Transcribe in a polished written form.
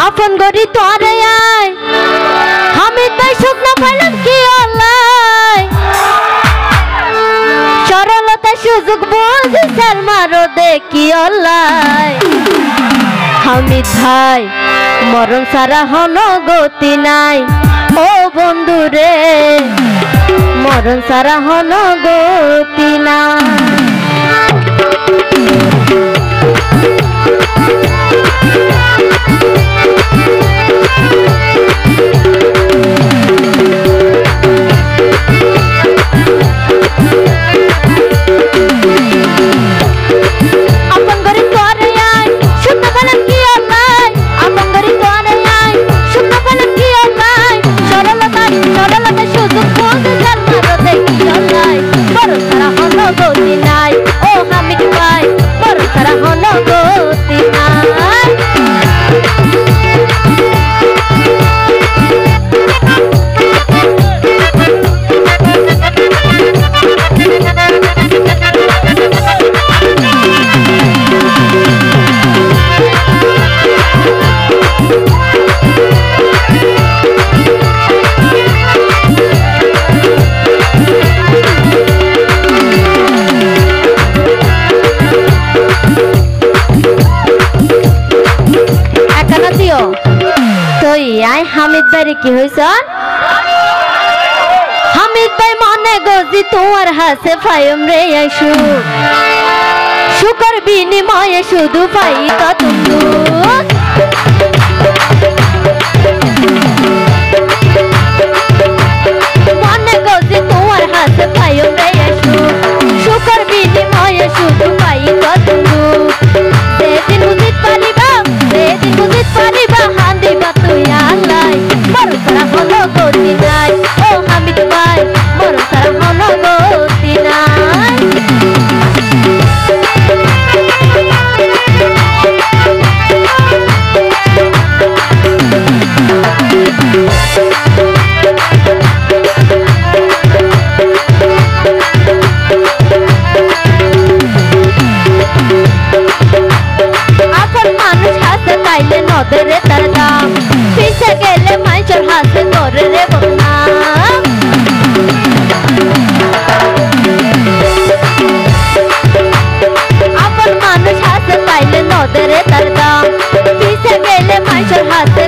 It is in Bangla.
আপন গরি তোরে আয় হামিদ ভাই শুকনা পাইলাম কি আল্লাহ সরলতা সুযোগ বুঝি সার মারো দেখি আল্লাহ হামিদ ভাই মরণ সারা হন গতি নাই ও বন্ধু রে মরণ সারা হন গতি নাই হামিদ ভাই কি হইছ হামিদ ভাই মনে গজি তোমার হাসে ফাইম রে আইসু শুকর বিনিময়ে শুধু পাই কত মনে গজি তোমার হাসে ফাইম রে আইসু শুকর বিনিময়ে শুধু পাই কত সেদিন বুঝিত পারিবা হান্দিবা তুই আল্লাহ মরণ সারা হলো গতি নাই ও হামিদ ভাই মরণ সারা হলো গতি নাই নদরে তার দাম পিছে গেলে মাইচর হাসে করে রে বদনাম আপন মানুষ হাসে পাইলে নদরে তার দাম পিছে গেলে মাইচর হাসে